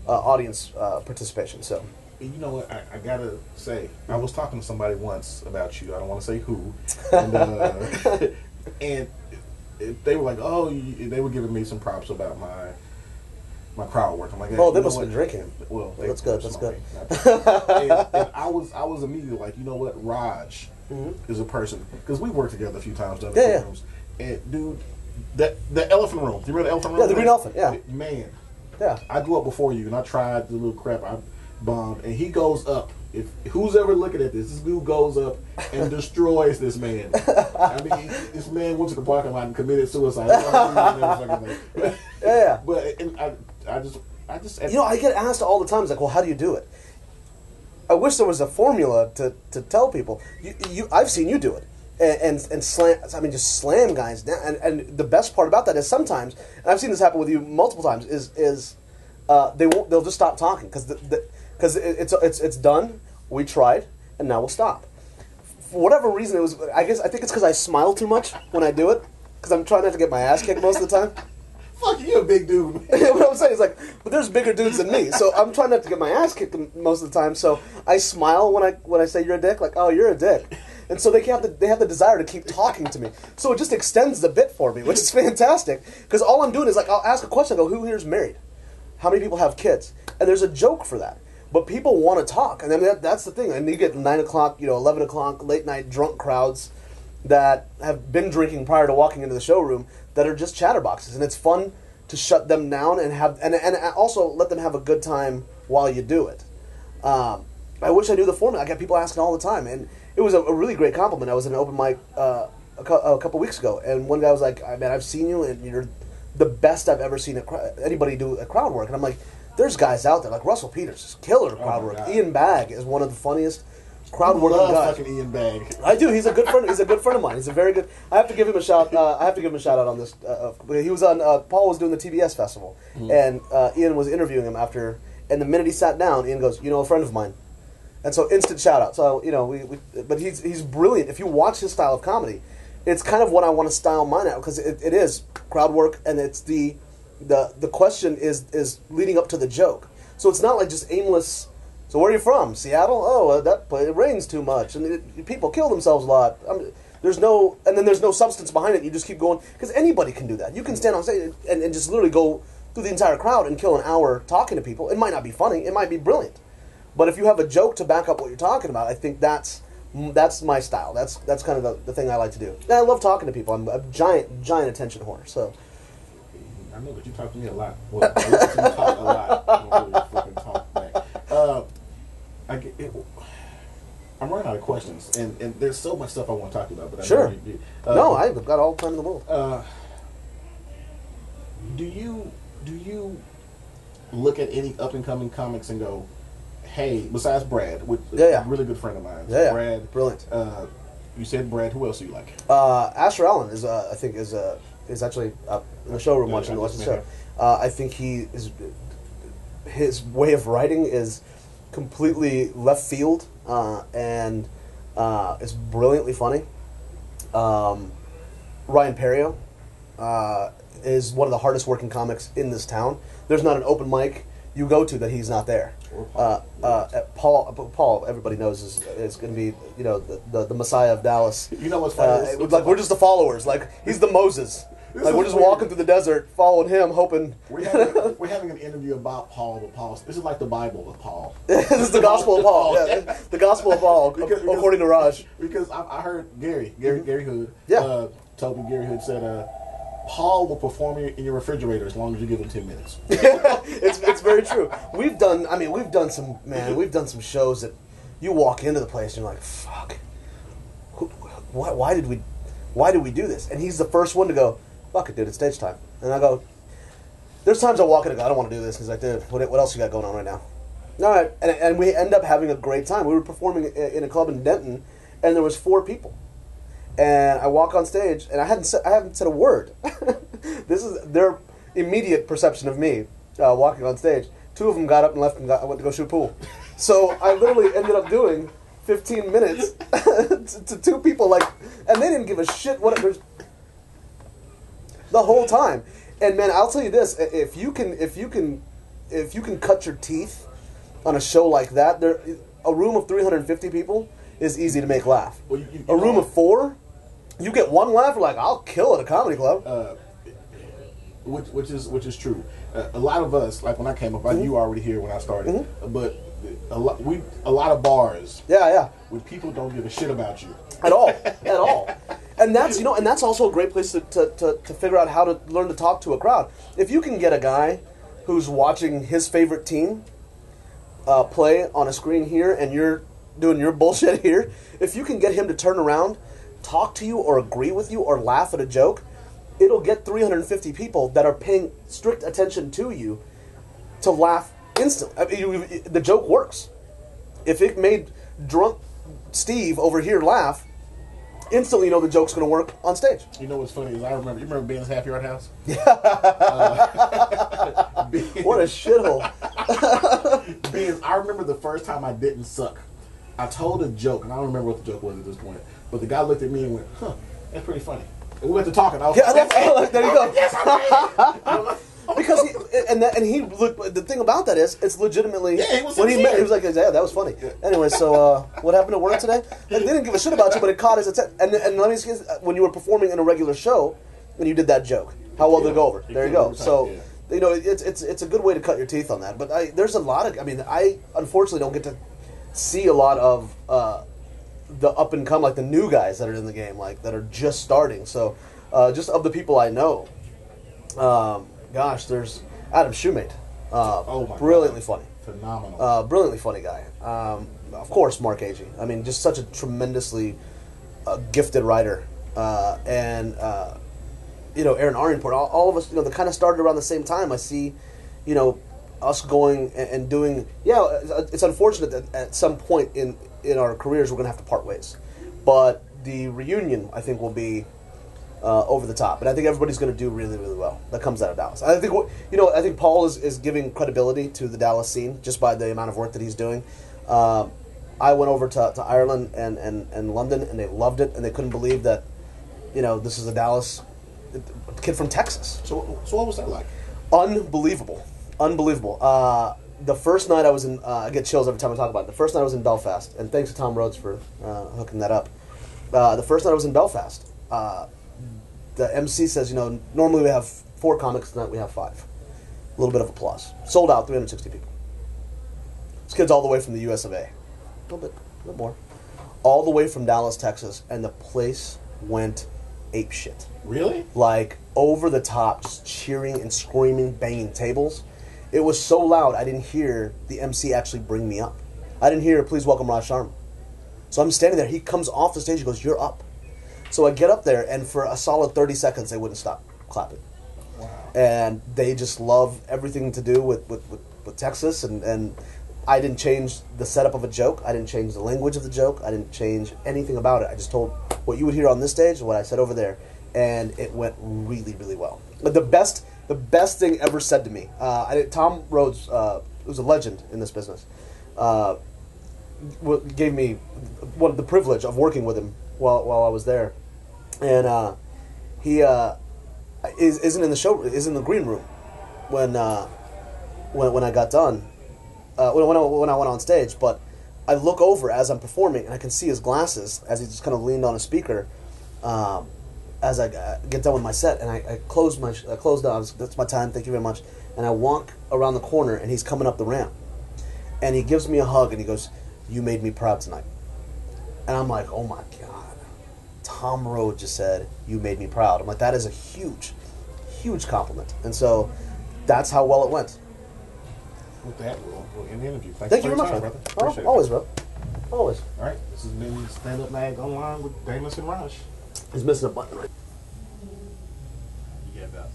audience participation. So. You know what? I gotta say, I was talking to somebody once about you. I don't want to say who, and, and they were like, "Oh," they were giving me some props about my crowd work. I'm like, "Oh, they must have been drinking." Well, that's good. That's good. and I was immediately like, you know what? Raj is a person, because we worked together a few times in other rooms. And dude, the elephant room. Do you remember the elephant room? Yeah, the green elephant. Yeah, man. Yeah, I grew up before you, and I tried the little crap. I bombed, and he goes up. If who's ever looking at this dude goes up and destroys this man. I mean, this man went to the parking lot and committed suicide. Yeah. But I just. You know, I get asked all the time, it's like, well, how do you do it? I wish there was a formula to tell people. I've seen you do it, and slam. I mean, just slam guys down. And the best part about that is sometimes, and I've seen this happen with you multiple times, is they'll just stop talking because it's done. We tried, and now we'll stop. For whatever reason, I think it's because I smile too much when I do it, because I'm trying not to get my ass kicked most of the time. Fuck, you a big dude. What I'm saying is, like, but there's bigger dudes than me, so I'm trying not to get my ass kicked most of the time. So I smile when I say you're a dick, like, oh, you're a dick, and so they have the desire to keep talking to me. So it just extends the bit for me, which is fantastic. Because all I'm doing is, like, I'll ask a question. I go, who here's married? How many people have kids? And there's a joke for that. But people want to talk, and then that's the thing. And you get 9 o'clock, 11 o'clock, late night drunk crowds that have been drinking prior to walking into the showroom that are just chatterboxes, and it's fun to shut them down and also let them have a good time while you do it. I wish I knew the format. I get people asking all the time, and it was a really great compliment. I was in an open mic a couple weeks ago, and one guy was like, "Man, I've seen you, and you're the best I've ever seen anybody do a crowd work." And I'm like, there's guys out there like Russell Peters is killer crowd work. God. Ian Bagg is one of the funniest crowd working guys. Fucking Ian Bagg. I do. He's a good friend. He's a good friend of mine. He's a very good. I have to give him a shout. I have to give him a shout out on this. He was on. Paul was doing the TBS festival, and Ian was interviewing him after. And the minute he sat down, Ian goes, "A friend of mine," and so instant shout out. So but he's brilliant. If you watch his style of comedy, it's kind of what I want to style mine out, because it is crowd work, and it's the question is leading up to the joke. So it's not like just aimless. So where are you from? Seattle? Oh, it rains too much, and people kill themselves a lot. There's no substance behind it. You just keep going, because anybody can do that. You can stand on stage and just literally go through the entire crowd and kill an hour talking to people. It might not be funny. It might be brilliant, but if you have a joke to back up what you're talking about, I think that's my style. That's kind of the thing I like to do. And I love talking to people. I'm a giant attention whore. So. I know that you talk to me a lot. Well, I listen to you talk a lot. I don't really fucking talk back. I'm running out of questions, and there's so much stuff I want to talk about. But sure. No, I've got all the time in the world. Do you look at any up and coming comics and go, hey, besides Brad, a really good friend of mine, Brad, brilliant. You said Brad. Who else do you like? Asher Allen is I think is actually in the showroom watching the show. I think his way of writing is completely left field and is brilliantly funny. Ryan Perio is one of the hardest working comics in this town. There's not an open mic you go to that he's not there. Paul, everybody knows is going to be the Messiah of Dallas. You know what's funny? Like we're just the followers. Like he's the Moses. Like we're just walking through the desert, following him, hoping. We're having an interview about Paul, but Paul. This is like the Bible of Paul. This is the Gospel of Paul. Yeah, the Gospel of Paul, according to Raj. Because I heard Gary Hood. Yeah. Told me Gary Hood said, Paul will perform in your refrigerator as long as you give him 10 minutes. It's very true. We've done some shows that you walk into the place and you're like, fuck. Why did we do this? And he's the first one to go, fuck it, dude, it's stage time. And I go, there's times I walk in and go, I don't want to do this. He's like, dude, what else you got going on right now? All right. And we end up having a great time. We were performing in a club in Denton, and there was 4 people. And I walk on stage, and I haven't said a word. This is their immediate perception of me walking on stage. 2 of them got up and left and I went to go shoot pool. So I literally ended up doing 15 minutes to 2 people, and they didn't give a shit the whole time. And man, I'll tell you this: if you can if you can cut your teeth on a show like that, a room of 350 people is easy to make laugh. Well, a room of 4, you get one laugh, you're like, I'll kill at a comedy club. Which is true. A lot of us, like when I came up, you were already here when I started, but a lot of bars. Yeah. Where people don't give a shit about you at all. And that's also a great place to figure out how to learn to talk to a crowd. If you can get a guy who's watching his favorite team play on a screen here, and you're doing your bullshit here, if you can get him to turn around, talk to you, or agree with you, or laugh at a joke, it'll get 350 people that are paying strict attention to you to laugh instantly. I mean, the joke works. If it made drunk Steve over here laugh, instantly you know the joke's going to work on stage. You know what's funny is you remember Ben's Half Yard House? Yeah. What a shithole. I remember the first time I didn't suck. I told a joke, and I don't remember what the joke was at this point, but the guy looked at me and went, "Huh, that's pretty funny." And we went to talking. I was like, there you go. Yes, I'm right. Because he looked. The thing about that is, it's legitimately. Yeah, he was when sincere. he was like, "Yeah, that was funny." Yeah. Anyway, so what happened at work today? They didn't give a shit about you, but it caught his attention. And let me see, when you were performing in a regular show, and you did that joke, how well did it go over? There you go. So it's a good way to cut your teeth on that. But there's a lot of. I mean, I unfortunately don't get to see a lot of the up and come, like the new guys that are in the game, like that are just starting. So just of the people I know. Gosh, there's Adam Shoemate. Brilliantly funny. Phenomenal. Brilliantly funny guy. Of course, Mark Agee. I mean, just such a tremendously gifted writer. And Aaron Arianport. All of us, that kind of started around the same time. I see, us going and doing. Yeah, it's unfortunate that at some point in our careers we're going to have to part ways. But the reunion, I think, will be over the top, and I think everybody's going to do really, really well. That comes out of Dallas. I think I think Paul is giving credibility to the Dallas scene just by the amount of work that he's doing. I went over to Ireland and London, and they loved it, and they couldn't believe that this is a Dallas kid from Texas. So what was that like? Unbelievable. The first night I was in, I get chills every time I talk about it. The first night I was in Belfast, and thanks to Tom Rhodes for hooking that up. The first night I was in Belfast. The MC says, normally we have 4 comics, tonight we have 5. A little bit of applause. Sold out, 360 people. This kid's all the way from the US of A. A little bit more. All the way from Dallas, Texas, and the place went apeshit. Really? Like, over the top, just cheering and screaming, banging tables. It was so loud, I didn't hear the MC actually bring me up. I didn't hear, "Please welcome Raj Sharma." So I'm standing there, he comes off the stage, he goes, "You're up." So I get up there, and for a solid 30 seconds, they wouldn't stop clapping. Wow. And they just love everything to do with Texas, and I didn't change the setup of a joke. I didn't change the language of the joke. I didn't change anything about it. I just told what you would hear on this stage, what I said over there, and it went really, really well. But the best thing ever said to me, Tom Rhodes, who's a legend in this business, gave me the privilege of working with him while I was there, and he isn't in the show, is in the green room when I got done, when I went on stage. But I look over as I'm performing, and I can see his glasses as he just kind of leaned on a speaker as I get done with my set, and I close down. That's my time. Thank you very much. And I walk around the corner, and he's coming up the ramp, and he gives me a hug, and he goes, "You made me proud tonight." And I'm like, "Oh my God, Tom Rhodes just said, 'You made me proud.'" I'm like, that is a huge, huge compliment. And so that's how well it went. With that, we'll end the interview. Thank you very much, brother. Oh, always, bro. Always. All right, this has been Stand Up Mag Online with Damus and Raj. He's missing a button right. Yeah, about.